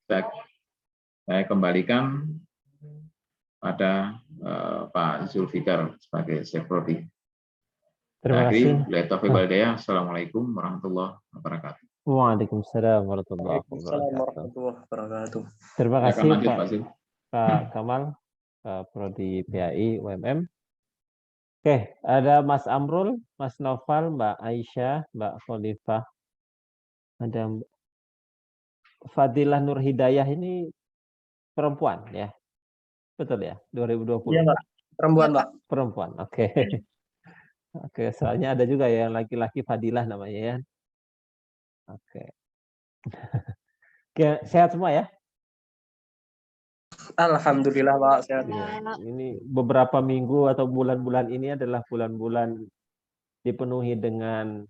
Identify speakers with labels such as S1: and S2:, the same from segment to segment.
S1: Saya kembalikan pada Pak Zulfikar sebagai Seprodi.
S2: Terima kasih.
S1: Assalamualaikum warahmatullahi wabarakatuh.
S2: Waalaikumsalam warahmatullahi wabarakatuh. Terima kasih Pak Kamal, Prodi PAI UMM. Oke, ada Mas Amrul, Mas Noval, Mbak Aisyah, Mbak Khalifah, ada Fadilah Nur Hidayah. Ini perempuan ya, betul ya, 2020.
S3: Iya Pak, perempuan Pak.
S2: Perempuan, oke. Oke, soalnya ada juga yang laki-laki Fadilah namanya ya. Oke. Oke, sehat semua ya?
S3: Alhamdulillah Pak, sehat.
S2: Ya, ini beberapa minggu atau bulan-bulan ini adalah bulan-bulan dipenuhi dengan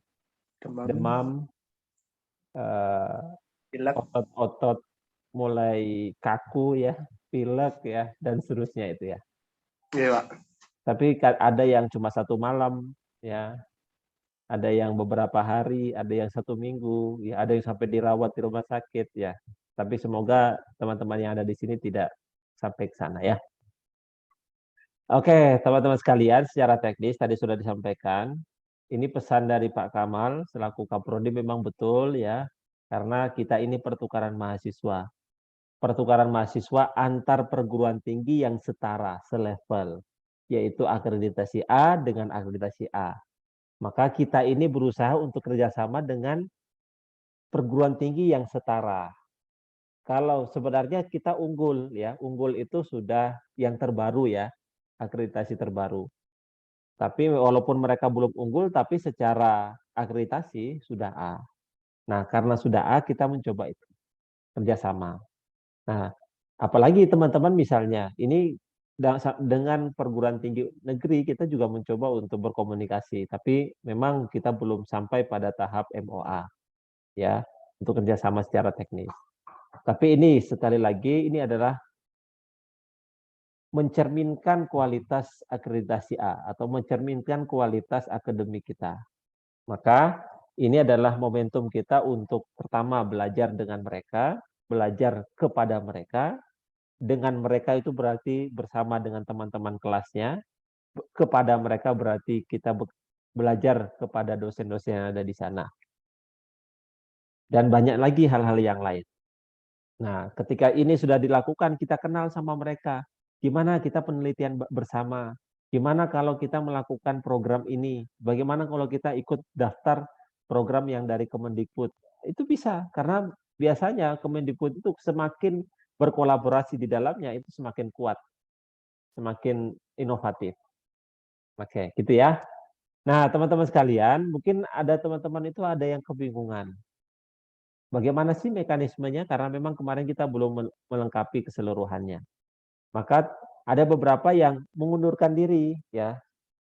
S2: demam, otot-otot mulai kaku ya, pilek ya, dan seterusnya itu ya.
S3: Iya Pak.
S2: Tapi ada yang cuma 1 malam ya, ada yang beberapa hari, ada yang 1 minggu, ya, ada yang sampai dirawat di rumah sakit ya. Tapi semoga teman-teman yang ada di sini tidak sampai ke sana ya. Oke, teman-teman sekalian, secara teknis tadi sudah disampaikan. Ini pesan dari Pak Kamal selaku Kaprodi memang betul ya, karena kita ini pertukaran mahasiswa. Pertukaran mahasiswa antar perguruan tinggi yang setara, selevel, yaitu akreditasi A dengan akreditasi A. Maka kita ini berusaha untuk kerjasama dengan perguruan tinggi yang setara. Kalau sebenarnya kita unggul ya, unggul itu sudah yang terbaru ya, akreditasi terbaru. Tapi walaupun mereka belum unggul, tapi secara akreditasi sudah A. Nah, karena sudah A, kita mencoba itu kerjasama. Nah, apalagi teman-teman misalnya, ini dengan perguruan tinggi negeri, kita juga mencoba untuk berkomunikasi. Tapi memang kita belum sampai pada tahap MOA, ya, untuk kerjasama secara teknis. Tapi ini sekali lagi, ini adalah mencerminkan kualitas akreditasi A atau mencerminkan kualitas akademik kita. Maka ini adalah momentum kita untuk pertama belajar dengan mereka, belajar kepada mereka. Dengan mereka itu berarti bersama dengan teman-teman kelasnya. Kepada mereka berarti kita belajar kepada dosen-dosen yang ada di sana. Dan banyak lagi hal-hal yang lain. Nah, ketika ini sudah dilakukan, kita kenal sama mereka. Gimana kita penelitian bersama? Gimana kalau kita melakukan program ini? Bagaimana kalau kita ikut daftar program yang dari Kemendikbud? Itu bisa, karena biasanya Kemendikbud itu semakin berkolaborasi di dalamnya, itu semakin kuat, semakin inovatif. Oke, gitu ya. Nah, teman-teman sekalian, mungkin ada teman-teman itu ada yang kebingungan. Bagaimana sih mekanismenya? Karena memang kemarin kita belum melengkapi keseluruhannya. Maka ada beberapa yang mengundurkan diri ya.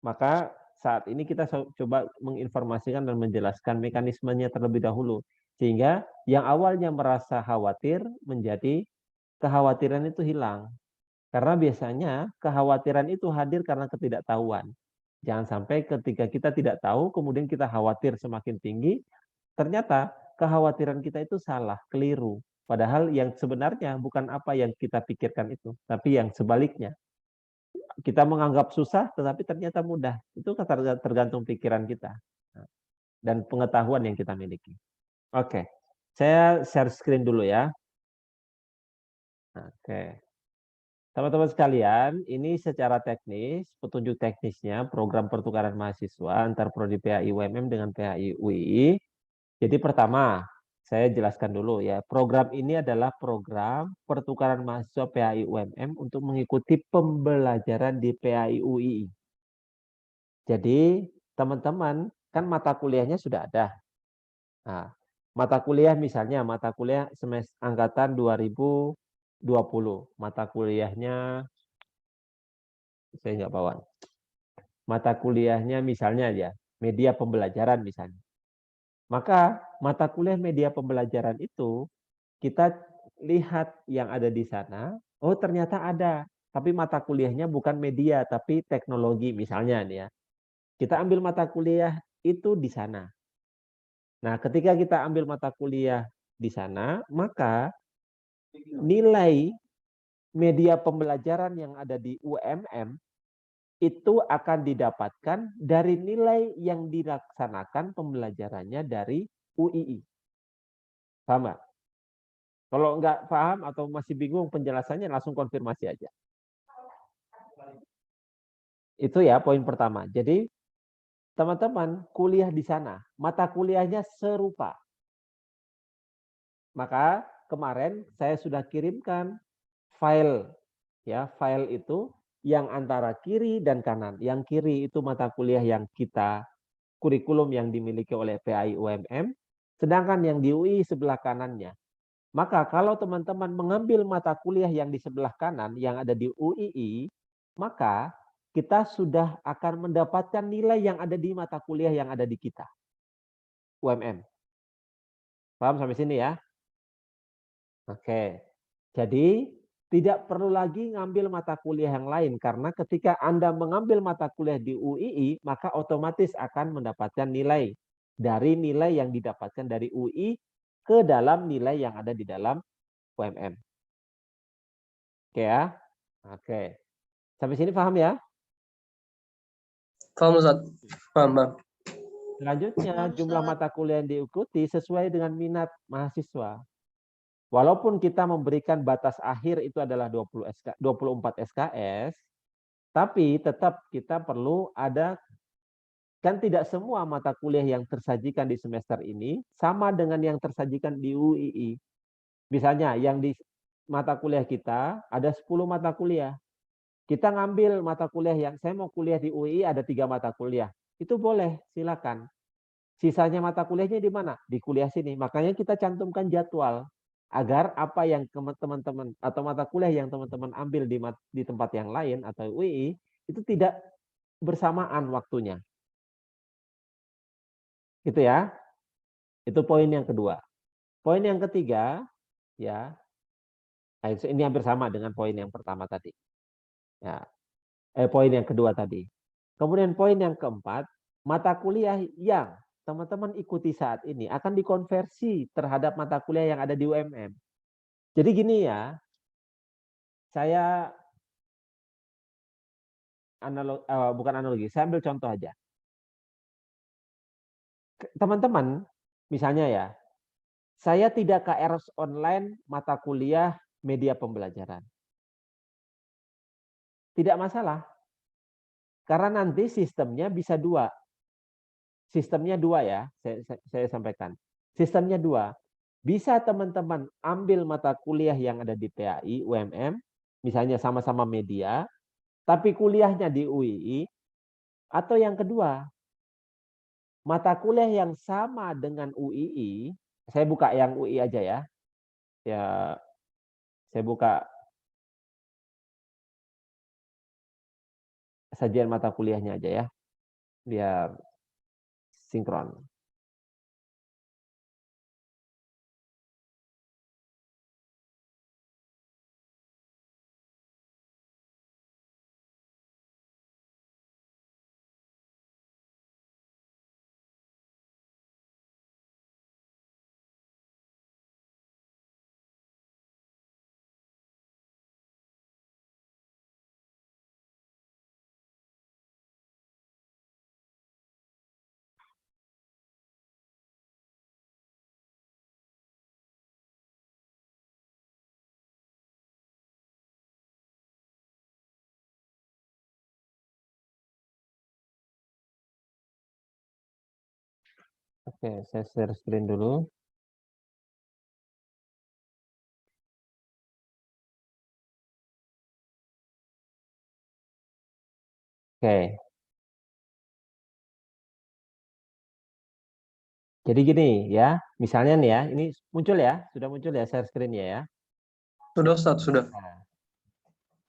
S2: Maka saat ini kita coba menginformasikan dan menjelaskan mekanismenya terlebih dahulu sehingga yang awalnya merasa khawatir menjadi kekhawatiran itu hilang. Karena biasanya kekhawatiran itu hadir karena ketidaktahuan. Jangan sampai ketika kita tidak tahu kemudian kita khawatir semakin tinggi, ternyata kekhawatiran kita itu salah, keliru. Padahal yang sebenarnya bukan apa yang kita pikirkan itu, tapi yang sebaliknya. Kita menganggap susah, tetapi ternyata mudah. Itu tergantung pikiran kita dan pengetahuan yang kita miliki. Oke, saya share screen dulu ya. Oke, teman-teman sekalian, ini secara teknis, petunjuk teknisnya program pertukaran mahasiswa antar Prodi PAI UMM dengan PAI UI. Jadi pertama, saya jelaskan dulu ya, program ini adalah program pertukaran mahasiswa PAI UMM untuk mengikuti pembelajaran di PAI UI. Jadi teman-teman kan mata kuliahnya sudah ada. Nah, mata kuliah misalnya mata kuliah semester angkatan 2020, mata kuliahnya saya nggak bawa. Mata kuliahnya misalnya ya media pembelajaran misalnya. Maka mata kuliah media pembelajaran itu kita lihat yang ada di sana, oh ternyata ada, tapi mata kuliahnya bukan media, tapi teknologi misalnya nih ya. Kita ambil mata kuliah itu di sana. Nah, ketika kita ambil mata kuliah di sana, maka nilai media pembelajaran yang ada di UMM itu akan didapatkan dari nilai yang dilaksanakan pembelajarannya dari UII. Paham nggak? Kalau nggak paham atau masih bingung penjelasannya, langsung konfirmasi aja. Itu ya poin pertama. Jadi teman-teman kuliah di sana, mata kuliahnya serupa. Maka kemarin saya sudah kirimkan file, ya file itu yang antara kiri dan kanan. Yang kiri itu mata kuliah yang kita kurikulum yang dimiliki oleh PAI UMM, sedangkan yang di UI sebelah kanannya. Maka kalau teman-teman mengambil mata kuliah yang di sebelah kanan yang ada di UII, maka kita sudah akan mendapatkan nilai yang ada di mata kuliah yang ada di kita. UMM. Paham sampai sini ya? Oke. Jadi tidak perlu lagi ngambil mata kuliah yang lain karena ketika Anda mengambil mata kuliah di UII, maka otomatis akan mendapatkan nilai dari nilai yang didapatkan dari UI ke dalam nilai yang ada di dalam UMM. Oke ya? Oke. Sampai sini paham ya?
S3: Paham Ustaz. Paham, paham.
S2: Selanjutnya, jumlah mata kuliah yang diikuti sesuai dengan minat mahasiswa. Walaupun kita memberikan batas akhir itu adalah 24 SKS, tapi tetap kita perlu ada, kan tidak semua mata kuliah yang tersajikan di semester ini sama dengan yang tersajikan di UII. Misalnya yang di mata kuliah kita ada 10 mata kuliah. Kita ngambil mata kuliah yang saya mau kuliah di UII ada 3 mata kuliah. Itu boleh, silakan. Sisanya mata kuliahnya di mana? Di kuliah sini. Makanya kita cantumkan jadwal agar apa yang teman-teman atau mata kuliah yang teman-teman ambil di tempat yang lain atau UI itu tidak bersamaan waktunya. Gitu ya. Itu poin yang kedua. Poin yang ketiga ya. Nah, ini hampir sama dengan poin yang pertama tadi. Ya. Poin yang kedua tadi. Kemudian poin yang keempat, mata kuliah yang teman-teman ikuti saat ini akan dikonversi terhadap mata kuliah yang ada di UMM. Jadi gini ya, saya bukan analogi, saya ambil contoh aja. Teman-teman, misalnya ya, saya tidak KRS online mata kuliah media pembelajaran. Tidak masalah, karena nanti sistemnya bisa dua. Sistemnya dua ya, saya sampaikan. Sistemnya dua. Bisa teman-teman ambil mata kuliah yang ada di PAI, UMM, misalnya sama-sama media, tapi kuliahnya di UII, atau yang kedua, mata kuliah yang sama dengan UII, saya buka yang UI aja ya. Ya, saya buka sajian mata kuliahnya aja ya, biar sinkron. Oke, saya share screen dulu. Oke. Jadi gini ya, misalnya nih ya, ini muncul ya, sudah muncul ya share screen-nya ya.
S3: Sudah Ustaz, sudah.
S2: Nah,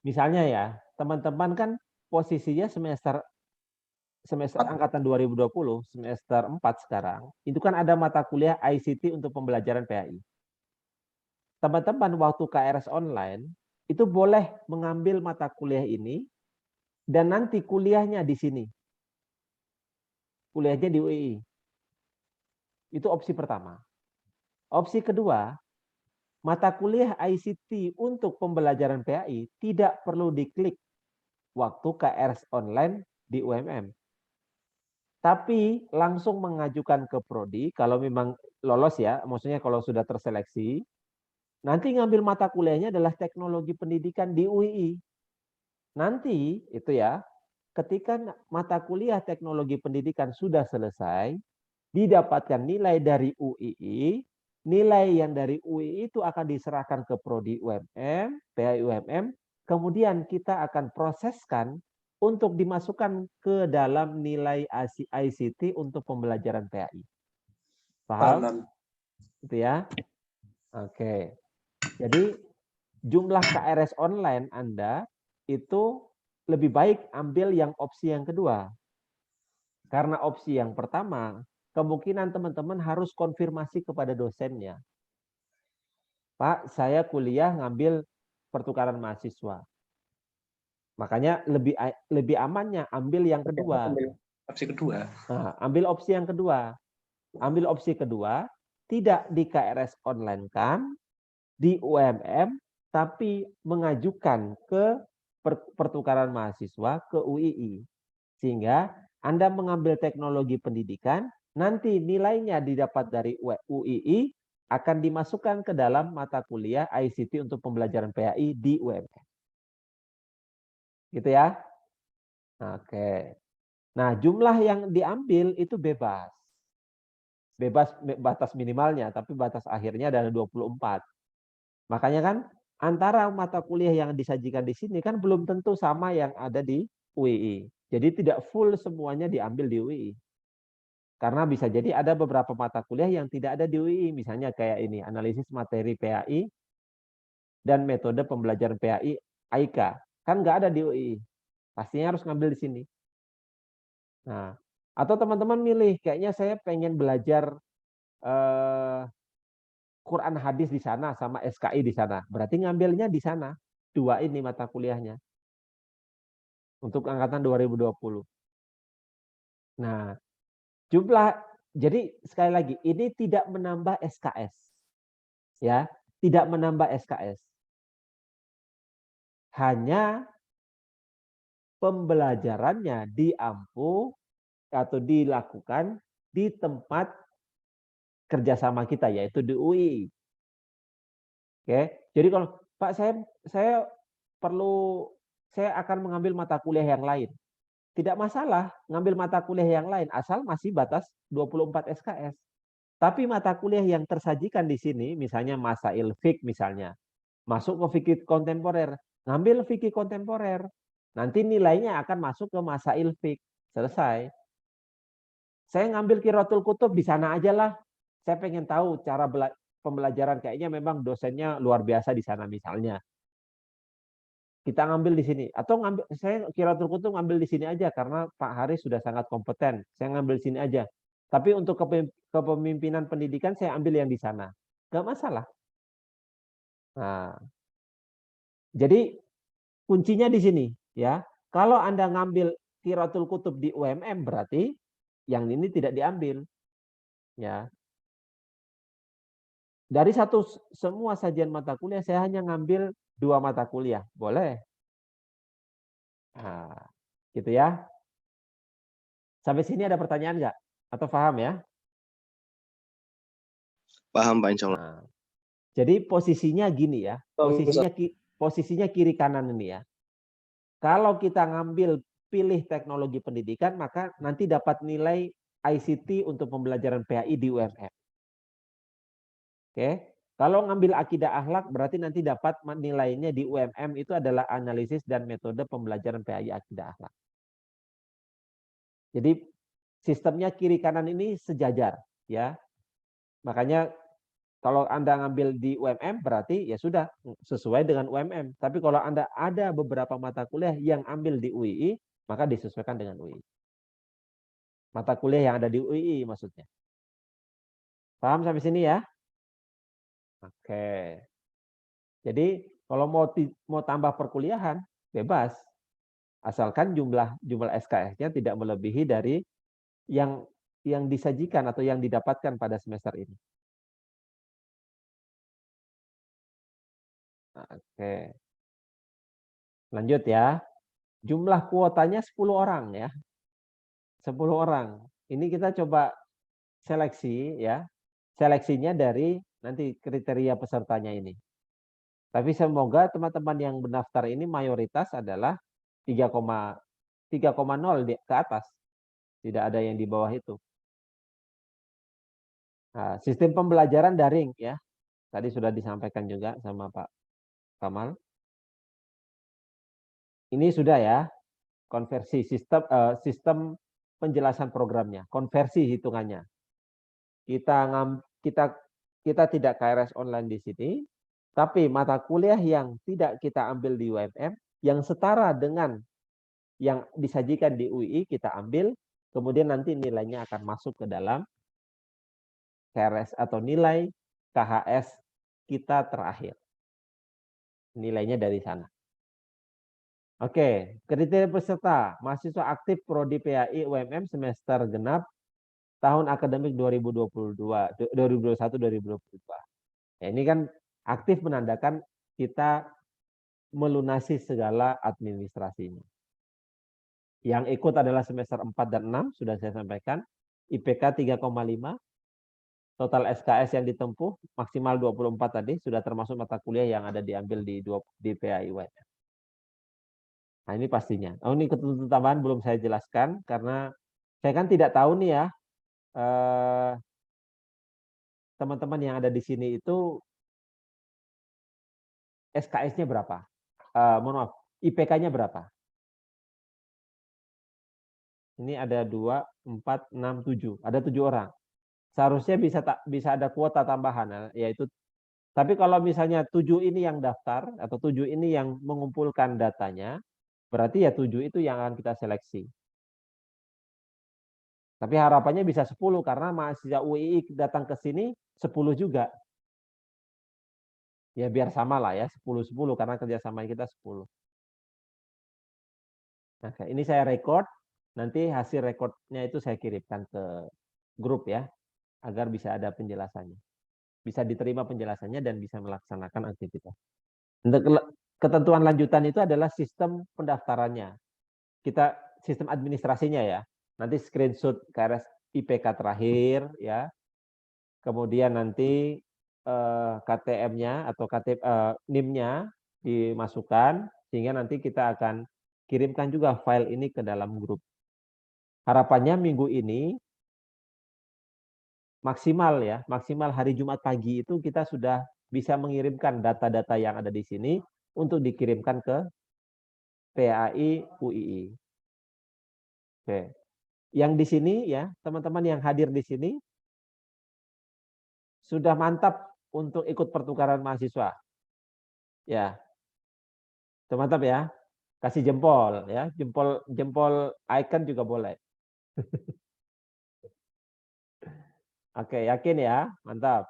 S2: misalnya ya, teman-teman kan posisinya semester angkatan 2020, semester 4 sekarang, itu kan ada mata kuliah ICT untuk pembelajaran PAI. Teman-teman waktu KRS online, itu boleh mengambil mata kuliah ini, dan nanti kuliahnya di sini. Kuliahnya di UI. Itu opsi pertama. Opsi kedua, mata kuliah ICT untuk pembelajaran PAI tidak perlu diklik waktu KRS online di UMM. Tapi langsung mengajukan ke prodi kalau memang lolos ya, maksudnya kalau sudah terseleksi, nanti ngambil mata kuliahnya adalah teknologi pendidikan di UII. Nanti itu ya, ketika mata kuliah teknologi pendidikan sudah selesai, didapatkan nilai dari UII, nilai yang dari UII itu akan diserahkan ke prodi UMM, PAI UMM, kemudian kita akan proseskan untuk dimasukkan ke dalam nilai ICT untuk pembelajaran PAI. Paham? Itu ya. Oke. Jadi jumlah KRS online Anda itu lebih baik ambil yang opsi yang kedua. Karena opsi yang pertama, kemungkinan teman-teman harus konfirmasi kepada dosennya. Pak, saya kuliah ngambil pertukaran mahasiswa. Makanya lebih amannya ambil yang kedua.
S3: Opsi kedua.
S2: Nah, ambil opsi yang kedua. Ambil opsi kedua, tidak di KRS online kan, di UMM, tapi mengajukan ke pertukaran mahasiswa ke UII. Sehingga Anda mengambil teknologi pendidikan, nanti nilainya didapat dari UII akan dimasukkan ke dalam mata kuliah ICT untuk pembelajaran PAI di UMM. Gitu ya. Oke. Nah, jumlah yang diambil itu bebas. Bebas batas minimalnya, tapi batas akhirnya adalah 24. Makanya kan antara mata kuliah yang disajikan di sini kan belum tentu sama yang ada di UII. Jadi tidak full semuanya diambil di UII. Karena bisa jadi ada beberapa mata kuliah yang tidak ada di UII. Misalnya kayak ini, analisis materi PAI dan metode pembelajaran PAI AIK. Kan nggak ada di UII. Pastinya harus ngambil di sini. Nah, atau teman-teman milih, kayaknya saya pengen belajar Quran hadis di sana sama SKI di sana. Berarti ngambilnya di sana. Dua ini mata kuliahnya. Untuk angkatan 2020. Nah, jadi sekali lagi ini tidak menambah SKS. Ya, tidak menambah SKS. Hanya pembelajarannya diampu atau dilakukan di tempat kerjasama kita, yaitu di UI. Oke, jadi kalau Pak saya akan mengambil mata kuliah yang lain. Tidak masalah ngambil mata kuliah yang lain asal masih batas 24 SKS. Tapi mata kuliah yang tersajikan di sini, misalnya Masail Fiqh misalnya, masuk ke fikih kontemporer, ngambil fikih kontemporer. Nanti nilainya akan masuk ke Masail Fiqh. Selesai. Saya ngambil Qiraatul Kutub di sana aja lah. Saya pengen tahu cara pembelajaran, kayaknya memang dosennya luar biasa di sana misalnya. Kita ngambil di sini, atau saya Qiraatul Kutub ngambil di sini aja karena Pak Haris sudah sangat kompeten. Saya ngambil di sini aja. Tapi untuk kepemimpinan pendidikan saya ambil yang di sana. Nggak masalah. Nah, jadi kuncinya di sini ya. Kalau Anda ngambil Qiraatul Kutub di UMM berarti yang ini tidak diambil. Ya. Dari semua sajian mata kuliah saya hanya ngambil 2 mata kuliah. Boleh? Nah, gitu ya. Sampai sini ada pertanyaan nggak? Atau paham ya?
S4: Paham Pak, insya Allah.
S2: Nah, jadi posisinya gini ya. Posisinya kiri kanan ini ya. Kalau kita pilih teknologi pendidikan, maka nanti dapat nilai ICT untuk pembelajaran PAI di UMM. Oke. Kalau ngambil akidah akhlak berarti nanti dapat nilainya di UMM itu adalah analisis dan metode pembelajaran PAI akidah akhlak. Jadi sistemnya kiri kanan ini sejajar ya. Makanya kalau Anda ngambil di UMM berarti ya sudah sesuai dengan UMM. Tapi kalau Anda ada beberapa mata kuliah yang ambil di UII, maka disesuaikan dengan UII. Mata kuliah yang ada di UII maksudnya. Paham sampai sini ya? Oke. Jadi kalau mau tambah perkuliahan bebas. Asalkan jumlah SKS-nya tidak melebihi dari yang disajikan atau yang didapatkan pada semester ini. Oke. Lanjut ya. Jumlah kuotanya 10 orang ya. 10 orang. Ini kita coba seleksi ya. Seleksinya dari nanti kriteria pesertanya ini. Tapi semoga teman-teman yang mendaftar ini mayoritas adalah 3,0 ke atas. Tidak ada yang di bawah itu. Nah, sistem pembelajaran daring ya. Tadi sudah disampaikan juga sama Pak Kamal. Ini sudah ya, konversi sistem penjelasan programnya, konversi hitungannya. Kita tidak KRS online di sini, tapi mata kuliah yang tidak kita ambil di UMM yang setara dengan yang disajikan di UI kita ambil, kemudian nanti nilainya akan masuk ke dalam KRS atau nilai KHS kita terakhir. Nilainya dari sana. Oke, kriteria peserta, mahasiswa aktif Prodi PAI UMM semester genap tahun akademik 2021-2022. Ya, ini kan aktif menandakan kita melunasi segala administrasinya. Yang ikut adalah semester 4 dan 6, sudah saya sampaikan. IPK 3,5, total SKS yang ditempuh maksimal 24 tadi, sudah termasuk mata kuliah yang ada diambil di PAI UMM. Nah ini pastinya. Oh ini ketentuan tambahan belum saya jelaskan, karena saya kan tidak tahu nih ya, teman-teman yang ada di sini itu SKS-nya berapa? Mohon maaf, IPK-nya berapa? Ini ada 2, 4, 6, 7. Ada 7 orang. Seharusnya bisa ada kuota tambahan, yaitu. Tapi kalau misalnya 7 ini yang daftar atau 7 ini yang mengumpulkan datanya, berarti ya 7 itu yang akan kita seleksi. Tapi harapannya bisa 10 karena mahasiswa UII datang ke sini 10 juga. Ya biar sama lah ya, 10-10 karena kerjasama kita 10. Nah, ini saya record, nanti hasil recordnya itu saya kirimkan ke grup ya, agar bisa ada penjelasannya. Bisa diterima penjelasannya dan bisa melaksanakan aktivitas. Untuk ketentuan lanjutan itu adalah sistem pendaftarannya. Kita sistem administrasinya ya. Nanti screenshot KRS IPK terakhir ya. Kemudian nanti KTM-nya atau NIM-nya dimasukkan sehingga nanti kita akan kirimkan juga file ini ke dalam grup. Harapannya minggu ini maksimal hari Jumat pagi itu kita sudah bisa mengirimkan data-data yang ada di sini untuk dikirimkan ke PAI UII. Oke. Yang di sini ya, teman-teman yang hadir di sini sudah mantap untuk ikut pertukaran mahasiswa. Ya. Mantap ya. Kasih jempol ya, jempol icon juga boleh. Oke, yakin ya? Mantap.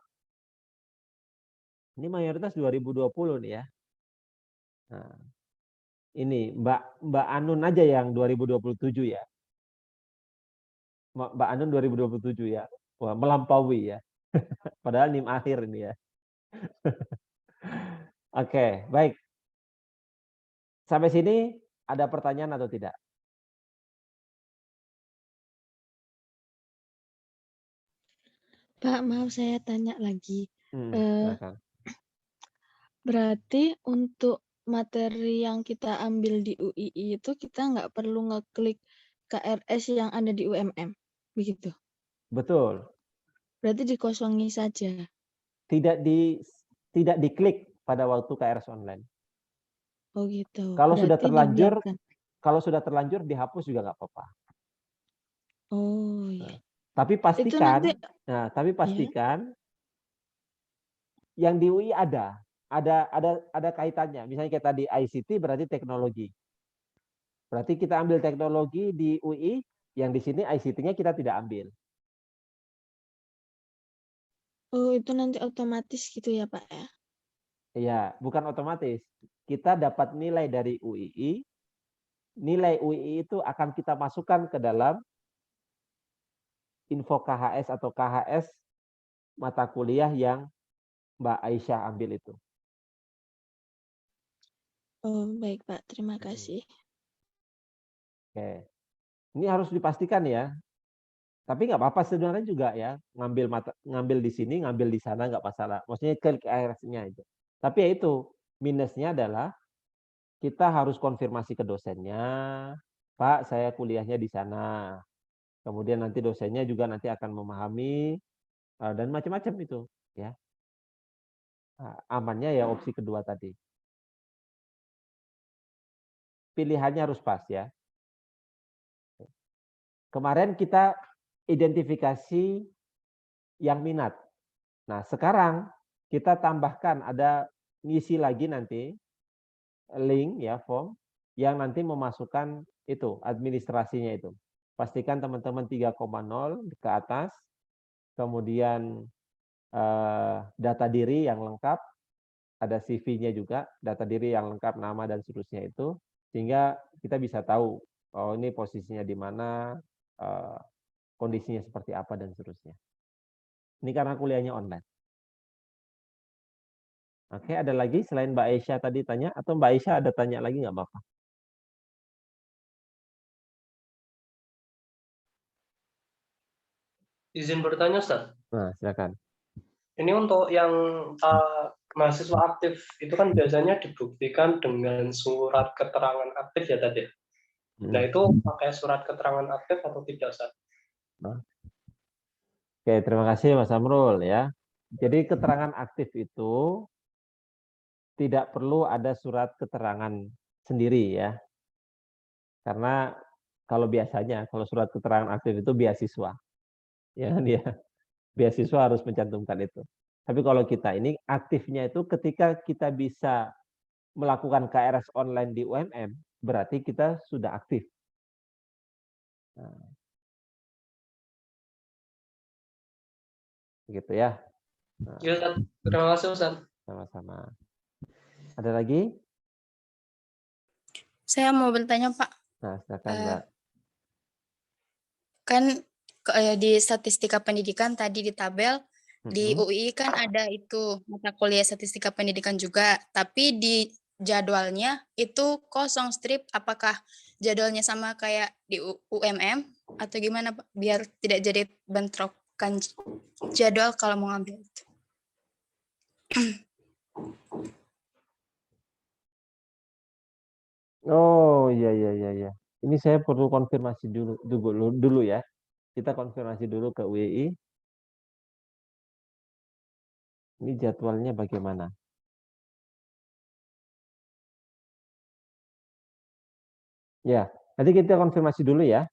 S2: Ini mayoritas 2020 nih ya. Nah, ini Mbak Anun aja yang 2027 ya. Mbak Anun 2027 ya. Wah, melampaui ya. Padahal NIM akhir ini ya. Oke, baik. Sampai sini ada pertanyaan atau tidak?
S4: Pak, maaf saya tanya lagi.
S2: Silakan.
S4: Berarti untuk materi yang kita ambil di UII itu kita nggak perlu ngeklik KRS yang ada di UMM, begitu?
S2: Betul.
S4: Berarti dikosongi saja.
S2: Tidak diklik pada waktu KRS online.
S4: Oh gitu.
S2: Kalau sudah
S4: Berarti
S2: terlanjur,
S4: dibiarkan.
S2: dihapus juga nggak apa-apa.
S4: Oh iya.
S2: Tapi
S4: Itu nanti
S2: pastikan yang di UI ada kaitannya. Misalnya kayak tadi ICT berarti teknologi. Berarti kita ambil teknologi di UI, yang di sini ICT-nya kita tidak ambil.
S4: Oh, itu nanti otomatis gitu ya, Pak ya?
S2: Iya, bukan otomatis. Kita dapat nilai dari UII, nilai UII itu akan kita masukkan ke dalam info KHS atau KHS mata kuliah yang Mbak Aisyah ambil itu.
S4: Oh, baik Pak. Terima kasih.
S2: Oke. Ini harus dipastikan ya. Tapi nggak apa-apa sebenarnya juga ya, ngambil di sini, ngambil di sana nggak masalah. Maksudnya ke KRS-nya itu. Tapi ya itu minusnya adalah kita harus konfirmasi ke dosennya, Pak, saya kuliahnya di sana. Kemudian nanti dosennya juga nanti akan memahami dan macam-macam itu, ya. Nah, amannya ya opsi kedua tadi. Pilihannya harus pas ya. Kemarin kita identifikasi yang minat. Nah, sekarang kita tambahkan ada ngisi lagi nanti link ya form yang nanti memasukkan itu administrasinya itu. Pastikan teman-teman 3,0 ke atas, kemudian data diri yang lengkap, ada CV-nya juga, data diri yang lengkap, nama dan seterusnya itu, sehingga kita bisa tahu oh ini posisinya di mana, kondisinya seperti apa dan seterusnya. Ini karena kuliahnya online. Oke, ada lagi selain Mbak Aisyah tadi tanya, atau Mbak Aisyah ada tanya lagi nggak apa-apa?
S3: Izin bertanya, Ustaz.
S2: Nah, silakan.
S3: Ini untuk yang mahasiswa aktif itu kan biasanya dibuktikan dengan surat keterangan aktif ya tadi. Nah, itu pakai surat keterangan aktif atau tidak, Ustaz?
S2: Oke, terima kasih Mas Amrul ya. Jadi keterangan aktif itu tidak perlu ada surat keterangan sendiri ya. Karena kalau biasanya kalau surat keterangan aktif itu beasiswa. Ya kan ya. Beasiswa harus mencantumkan itu. Tapi kalau kita ini aktifnya itu ketika kita bisa melakukan KRS online di UMM, berarti kita sudah aktif. Nah, gitu ya. Nah,
S3: Ya, Ustaz. Terima kasih, Ustaz.
S2: sama-sama. Ada lagi?
S5: Saya mau bertanya, Pak.
S2: Nah, silakan Mbak.
S5: Kan di statistika pendidikan tadi di tabel di UI kan ada itu mata kuliah statistika pendidikan juga, tapi di jadwalnya itu kosong strip. Apakah jadwalnya sama kayak di UMM atau gimana, Pak? Biar tidak jadi bentrokan jadwal kalau mau ngambil itu.
S2: Oh iya iya iya iya. Ini saya perlu konfirmasi dulu ya. Kita konfirmasi dulu ke UII. Ini jadwalnya bagaimana? Ya, nanti kita konfirmasi dulu ya.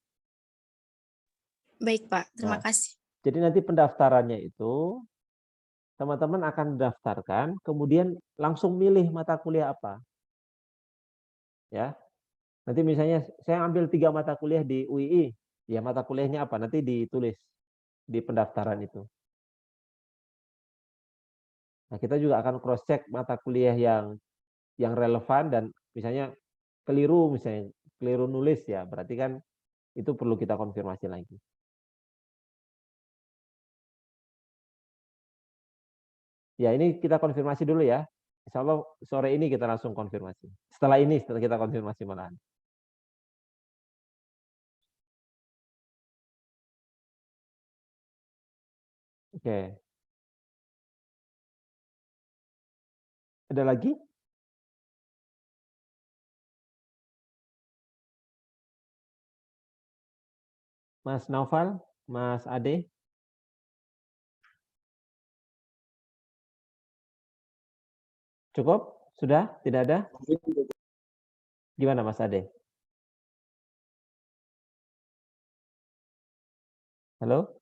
S5: Baik, Pak. Terima
S2: Nah,
S5: kasih.
S2: jadi nanti pendaftarannya itu teman-teman akan mendaftarkan, kemudian langsung milih mata kuliah apa. Ya, nanti misalnya saya ambil 3 mata kuliah di UII, ya mata kuliahnya apa? Nanti ditulis di pendaftaran itu. Nah, kita juga akan cross check mata kuliah yang relevan dan misalnya misalnya keliru nulis ya, berarti kan itu perlu kita konfirmasi lagi. Ya, ini kita konfirmasi dulu ya. Insya Allah sore ini kita langsung konfirmasi. Setelah kita konfirmasi malahan. Oke. Ada lagi? Mas Naufal, Mas Ade? Cukup? Sudah? Tidak ada? Gimana Mas Ade? Halo?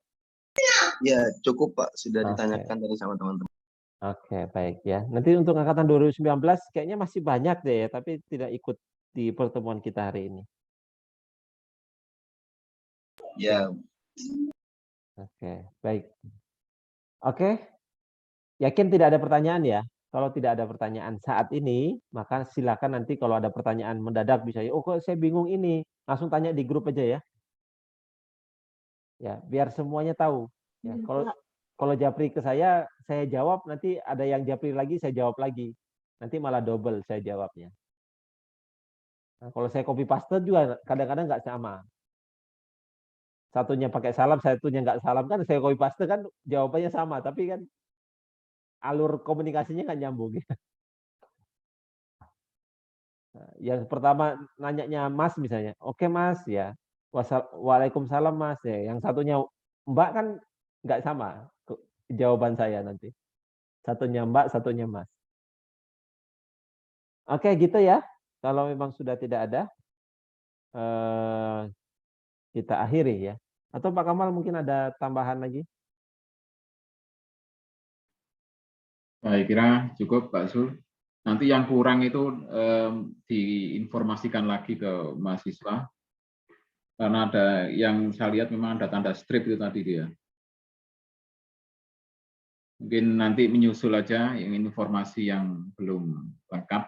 S6: Ya, cukup Pak. Sudah
S2: Oke.
S6: ditanyakan tadi sama teman-teman.
S2: Oke, baik ya. Nanti untuk angkatan 2019 kayaknya masih banyak deh ya, tapi tidak ikut di pertemuan kita hari ini.
S6: Ya.
S2: Oke, baik. Oke. Yakin tidak ada pertanyaan ya? Kalau tidak ada pertanyaan saat ini, maka silakan nanti kalau ada pertanyaan mendadak bisa ya, oh kok saya bingung ini, langsung tanya di grup aja ya. Ya, biar semuanya tahu. Ya, kalau japri ke saya jawab, nanti ada yang japri lagi, saya jawab lagi. Nanti malah double saya jawabnya. Nah, kalau saya copy paste juga kadang-kadang nggak sama. Satunya pakai salam, satunya nggak salam, kan saya copy paste kan jawabannya sama, tapi kan alur komunikasinya nggak nyambung. Nah, yang pertama nanyanya Mas misalnya, oke Mas ya, Waalaikumsalam Mas ya. Yang satunya Mbak kan nggak sama jawaban saya nanti. Satunya Mbak, satunya Mas. Oke gitu ya. Kalau memang sudah tidak ada, kita akhiri ya. Atau Pak Kamal mungkin ada tambahan lagi?
S1: Saya kira cukup Pak Zul. Nanti yang kurang itu diinformasikan lagi ke mahasiswa. Karena ada yang saya lihat memang ada tanda strip itu tadi dia. Mungkin nanti menyusul aja yang informasi yang belum lengkap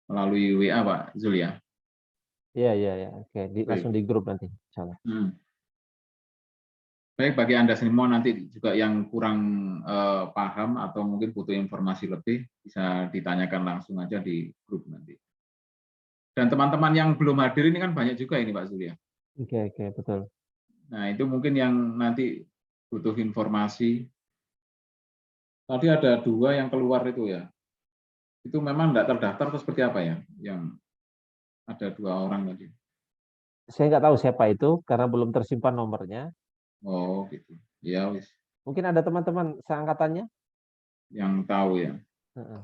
S1: melalui WA Pak Zul ya.
S2: Iya. Oke, langsung di grup nanti.
S1: Baik, bagi Anda semua nanti juga yang kurang paham atau mungkin butuh informasi lebih, bisa ditanyakan langsung aja di grup nanti. Dan teman-teman yang belum hadir ini kan banyak juga ini Pak Zul ya.
S2: Oke, betul.
S1: Nah, itu mungkin yang nanti butuh informasi. Tadi ada 2 yang keluar itu ya. Itu memang tidak terdaftar atau seperti apa ya? Yang ada 2 orang tadi.
S2: Saya nggak tahu siapa itu karena belum tersimpan nomornya.
S1: Oh, gitu. Ya, wis.
S2: Mungkin ada teman-teman seangkatannya?
S1: Yang tahu ya.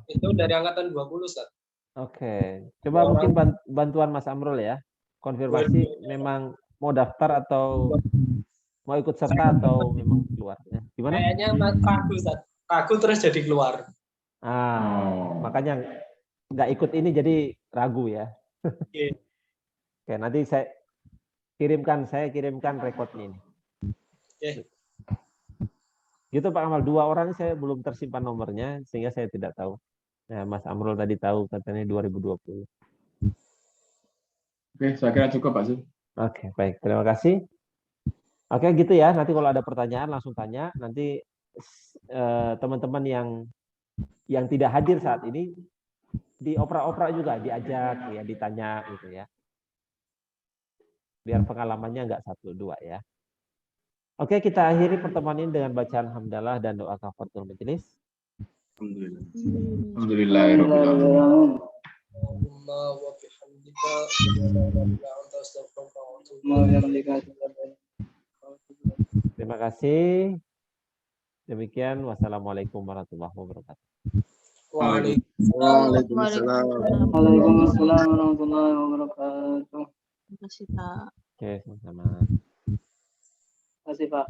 S3: Itu dari angkatan 20, Ustaz.
S2: Oke. Coba mungkin bantuan Mas Amrul ya. Konfirmasi memang mau daftar atau mau ikut serta atau memang keluar. Gimana?
S3: Kayaknya ragu, Ustaz. Ragu terus jadi keluar.
S2: Makanya nggak ikut ini jadi ragu ya. Oke, nanti saya kirimkan rekodnya ini. Gitu Pak Kamal, 2 orang saya belum tersimpan nomornya sehingga saya tidak tahu. Nah, Mas Amrul tadi tahu katanya 2020.
S1: Oke, saya kira cukup Pak Zul.
S2: Oke, baik. Terima kasih. Oke, gitu ya. Nanti kalau ada pertanyaan langsung tanya. Nanti teman-teman yang tidak hadir saat ini dioprak-oprak juga, diajak ya, ditanya gitu ya. Biar pengalamannya nggak 1, 2 ya. Oke, kita akhiri pertemuan ini dengan bacaan hamdalah dan doa kafaratul majelis.
S1: Alhamdulillahirobbilalamin.
S2: Terima kasih. Demikian, wassalamualaikum warahmatullahi wabarakatuh.
S6: Waalaikumsalam.
S7: Waalaikumsalam warahmatullahi wabarakatuh.
S4: Terima kasih, Pak.
S2: Oke, sama-sama.
S7: Terima kasih, Pak.